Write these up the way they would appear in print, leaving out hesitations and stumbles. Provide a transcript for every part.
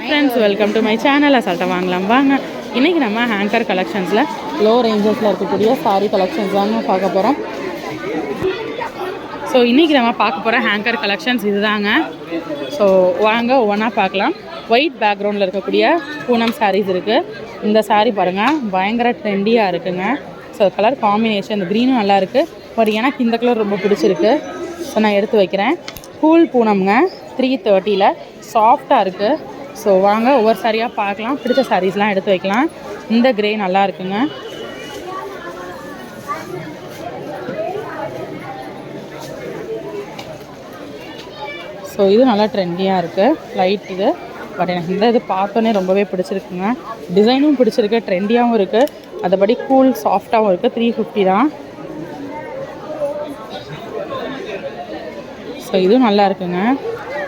Friends, welcome to my channel. அசால்ட்டாக வாங்கலாம் வாங்க. இன்றைக்கி நம்ம ஹேங்கர் கலெக்ஷன்ஸில் லோ ரேஞ்சஸில் இருக்கக்கூடிய சாரீ கலெக்ஷன்ஸ் தாங்க பார்க்க போகிறோம். ஸோ இன்றைக்கி நம்ம பார்க்க போகிற ஹேங்கர் கலெக்ஷன்ஸ் இதுதாங்க. ஸோ வாங்க ஒவ்வொன்றா பார்க்கலாம். ஒயிட் பேக்ரவுண்டில் இருக்கக்கூடிய பூனம் சாரீஸ் இருக்குது. இந்த சாரீ பாருங்கள், பயங்கர ட்ரெண்டியாக இருக்குங்க. ஸோ கலர் காம்பினேஷன் இந்த க்ரீனும் நல்லாயிருக்கு. பட் எனக்கு இந்த கலர் ரொம்ப பிடிச்சிருக்கு. ஸோ நான் எடுத்து வைக்கிறேன். கூல் பூனம்ங்க, 330 சாஃப்டாக இருக்குது. ஸோ வாங்க ஒவ்வொரு சாரியாக பார்க்கலாம். பிடிச்ச சாரீஸ்லாம் எடுத்து வைக்கலாம். இந்த கிரே நல்லா இருக்குங்க. ஸோ இது நல்லா ட்ரெண்டியாக இருக்குது, லைட் இது. பட் எனக்கு இந்த இது பார்த்தோன்னே ரொம்பவே பிடிச்சிருக்குங்க. டிசைனும் பிடிச்சிருக்கு, ட்ரெண்டியாகவும் இருக்குது. அதுபடி கூல் சாஃப்டாகவும் இருக்குது. 350 தான். ஸோ இதுவும் நல்லா இருக்குங்க,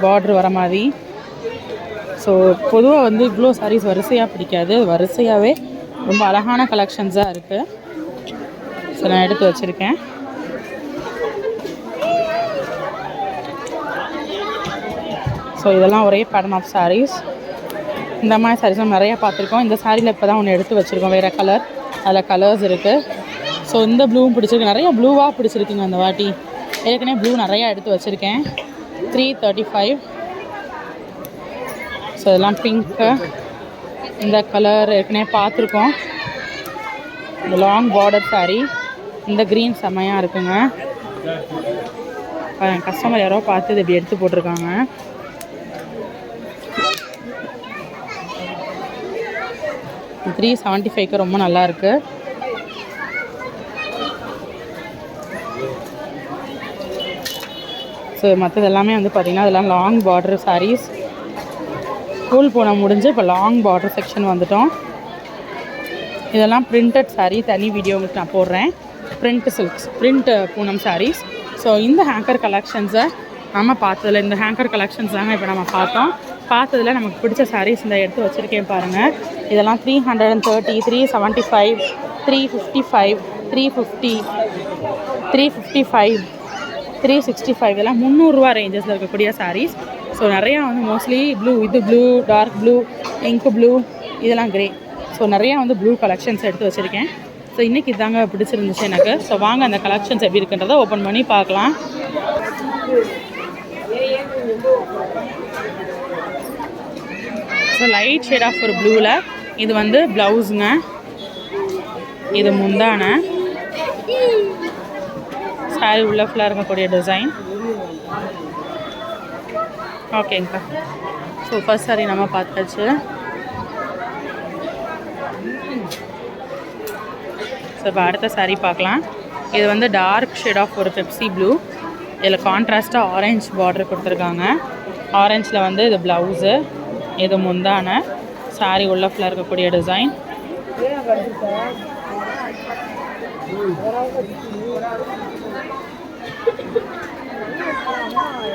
பார்ட்ரு வர மாதிரி. ஸோ பொதுவாக வந்து இவ்வளோ சாரீஸ் வரிசையாக பிடிக்காது, வரிசையாகவே ரொம்ப அழகான கலெக்ஷன்ஸாக இருக்குது. ஸோ நான் எடுத்து வச்சுருக்கேன். ஸோ இதெல்லாம் ஒரே பேட்டர்ன் ஆஃப் சாரீஸ். இந்த மாதிரி சாரீஸ்லாம் நிறையா பார்த்துருக்கோம். இந்த சாரியில் இப்போ தான் ஒன்று எடுத்து வச்சுருக்கோம், வேறு கலர். அதில் கலர்ஸ் இருக்குது. ஸோ இந்த ப்ளூவும் பிடிச்சிருக்கு, நிறையா ப்ளூவாக பிடிச்சிருக்குங்க அந்த வாட்டி. ஏற்கனவே ப்ளூ நிறையா எடுத்து வச்சுருக்கேன். 335. ஸோ இதெல்லாம் பிங்க்கு. இந்த கலர் ஏற்கனவே பார்த்துருக்கோம். இந்த லாங் பார்டர் சாரீ. இந்த க்ரீன் செம்மையாக இருக்குங்க. கஸ்டமர் யாரோ பார்த்து இது இப்படி எடுத்து போட்டிருக்காங்க. $375 ரொம்ப நல்லாயிருக்கு. ஸோ மற்றது எல்லாமே வந்து பார்த்திங்கன்னா அதெல்லாம் long border sarees. Cool Poonam முடிஞ்சு இப்போ லாங் பார்டர் செக்ஷன் வந்துட்டோம். இதெல்லாம் பிரிண்டட் சாரீ, தனி வீடியோ உங்களுக்கு நான் போடுறேன். Print silks, print Poonam sarees. So இந்த ஹேங்கர் கலெக்ஷன்ஸை நம்ம பார்த்ததில், இந்த ஹேங்கர் கலெக்ஷன்ஸ் தாங்க இப்போ நம்ம பார்த்ததில் நமக்கு பிடிச்ச சாரீஸ் இந்த எடுத்து வச்சுருக்கேன் பாருங்கள். இதெல்லாம் 330, 375, 355, 350, 355, 365. இதெல்லாம் $300 ரேஞ்சஸில் இருக்கக்கூடிய சாரீஸ். ஸோ நிறையா வந்து மோஸ்ட்லி ப்ளூ, இது blue, dark blue, ink blue, இதெல்லாம் கிரே. ஸோ நிறையா வந்து ப்ளூ கலெக்ஷன்ஸ் எடுத்து வச்சுருக்கேன். ஸோ இன்றைக்கி இதாங்க பிடிச்சிருந்துச்சு எனக்கு. ஸோ வாங்க அந்த கலெக்ஷன்ஸ் எப்படி இருக்குன்றதை ஓப்பன் பண்ணி பார்க்கலாம். ஸோ லைட் ஷேட் ஆஃப் ஒரு ப்ளூவில் இது வந்து ப்ளவுஸுங்க. இது முந்தான சாரி உள்ள ஃபுல்லாக இருக்கக்கூடிய டிசைன். ஓகேங்கக்கா. ஸோ ஃபர்ஸ்ட் சாரி நம்ம பார்த்தாச்சு. ஸோ இப்போ அடுத்த சாரீ பார்க்கலாம். இது வந்து டார்க் ஷேட் ஆஃப் ஒரு பெப்சி ப்ளூ. இதில் கான்ட்ராஸ்ட்டாக ஆரஞ்ச் பார்டர் கொடுத்துருக்காங்க. ஆரஞ்சில் வந்து இது ப்ளவுஸு, இது முந்தான சாரீ உள்ள ஃபுல்லாக இருக்கக்கூடிய டிசைன்.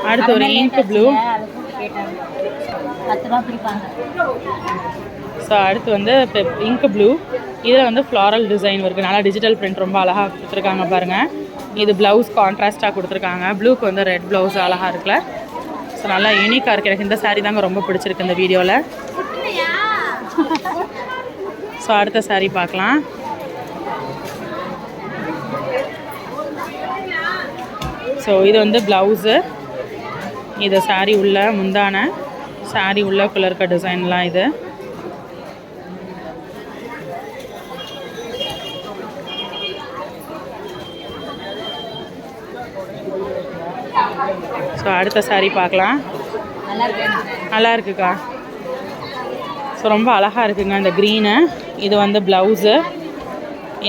அடுத்து ஒரு இங்க் ப்ளூ. ஸோ அடுத்து வந்து இங்க் ப்ளூ. இதில் வந்து ஃப்ளாரல் டிசைன் இருக்குது, நல்லா டிஜிட்டல் பிரிண்ட், ரொம்ப அழகாக கொடுத்துருக்காங்க பாருங்கள். இது ப்ளவுஸ் கான்ட்ராஸ்ட்டாக கொடுத்துருக்காங்க. ப்ளூக்கு வந்து ரெட் ப்ளவுஸ் அழகாக இருக்குல்ல. ஸோ நல்லா யூனிக்காக இருக்குது. எனக்கு இந்த சாரீ தாங்க ரொம்ப பிடிச்சிருக்கு இந்த வீடியோவில். ஸோ அடுத்த சாரீ பார்க்கலாம். ஸோ இது வந்து ப்ளவுஸு, இது சாரீ உள்ள முந்தான, சாரீ உள்ளக்குள்ள இருக்க டிசைன்லாம் இது. ஸோ அடுத்த சாரீ பார்க்கலாம். நல்லா இருக்குக்கா. ஸோ ரொம்ப அழகாக இருக்குங்க இந்த க்ரீனு. இது வந்து ப்ளவுஸு,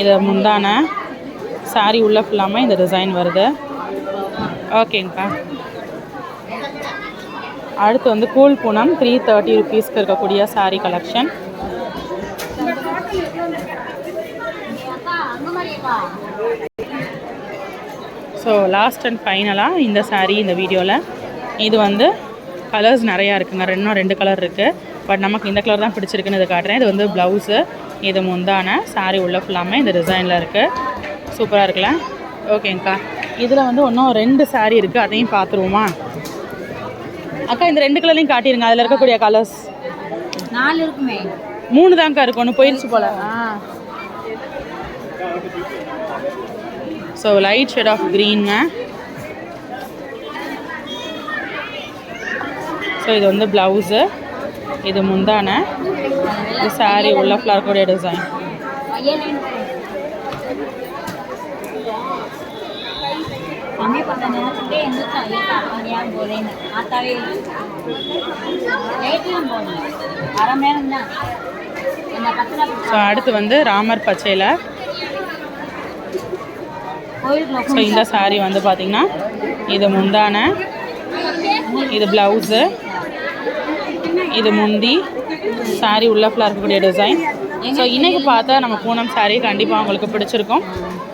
இது முந்தான, சாரீ உள்ள ஃபுல்லாமல் இந்த டிசைன் வருது. ஓகேங்கக்கா. அடுத்து வந்து கூல் பூனம், 330 ருபீஸ்க்கு இருக்கக்கூடிய sari collection. So last and ஃபைனலாக இந்த சாரீ இந்த வீடியோவில். இது வந்து கலர்ஸ் நிறையா இருக்குங்க, ரெண்டு கலர் இருக்குது. பட் நமக்கு இந்த கலர் தான் பிடிச்சிருக்குன்னு இதை காட்டுறேன். இது வந்து ப்ளவுஸு, இது முந்தான, சாரீ உள்ள ஃபுல்லாமே இந்த டிசைனில் இருக்குது. சூப்பராக இருக்குல்ல. ஓகேங்கக்கா. இதில் வந்து இன்னும் 2 சாரீ இருக்குது, அதையும் பார்த்துருவோமா? அக்கா இந்த 2 கலர்லையும் காட்டிடுங்க, அதில் இருக்கக்கூடிய கலர்ஸ். 4 இருக்குமே. 3 தான்க்கா இருக்கு, ஒன்று போயிடுச்சு போல. ஸோ லைட் ஷேட் ஆஃப் க்ரீனுங்க. ஸோ இது வந்து ப்ளவுஸு, இது முந்தான, இது சாரீ உள்ள ஃப்ளவர்கோடைய டிசைன். ஸோ அடுத்து வந்து ராமர் பச்சையில். ஸோ இந்த சாரீ வந்து பார்த்திங்கன்னா இது முந்தான, இது ப்ளவுஸு, இது முந்தி, சாரீ உள்ள ஃபுல்லாக இருக்கக்கூடிய டிசைன். ஸோ இன்றைக்கி பார்த்தா நம்ம பூனம் சாரீ கண்டிப்பாக உங்களுக்கு பிடிச்சிருக்கும்.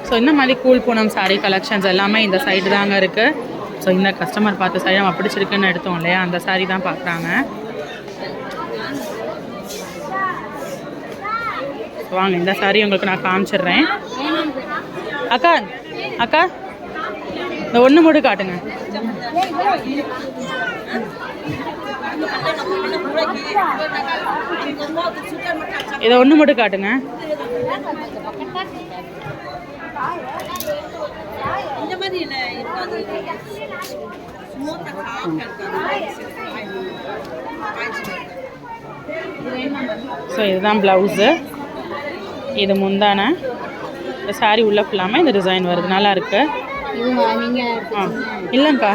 ஸோ இந்த மாதிரி கூல் பூனம் சாரீ கலெக்ஷன்ஸ் எல்லாமே இந்த சைடு தாங்க இருக்குது. ஸோ இந்த கஸ்டமர் பார்த்த சாரீ நம்ம பிடிச்சிருக்குன்னு எடுத்தோம் இல்லையா, அந்த சாரீ தான் பார்க்குறாங்க. வாங்க இந்த சாரீ உங்களுக்கு நான் காமிச்சிடுறேன். அக்கா அக்கா இந்த ஒன்று மட்டும் காட்டுங்க. இதை ஒன்று மட்டும் காட்டுங்க. ஸோ இதுதான் ப்ளவுஸு, இது முந்தான, இந்த சாரீ உள்ள ஃபுல்லாமல் இந்த டிசைன் வருது, நல்லா இருக்கு. இல்லைங்க்கா.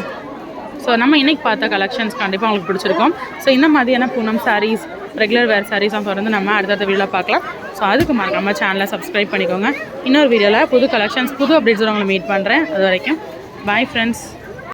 ஸோ நம்ம இன்றைக்கி பார்த்த கலெக்ஷன்ஸ் கண்டிப்பாக உங்களுக்கு பிடிச்சிருக்கும். ஸோ இந்த மாதிரியான பூனம் சாரீஸ், ரெகுலர் வேர் சாரீஸும் தொடர்ந்து நம்ம அடுத்தடுத்த வீடியோவில் பார்க்கலாம். ஸோ அதுக்கு மறக்காம சேனலை சப்ஸ்கிரைப் பண்ணிக்கோங்க. இன்னொரு வீடியோவில் புது கலெக்ஷன்ஸ், புது அப்டேட்ஸ் உங்களை மீட் பண்ணுறேன். அது வரைக்கும் பாய் ஃப்ரெண்ட்ஸ்.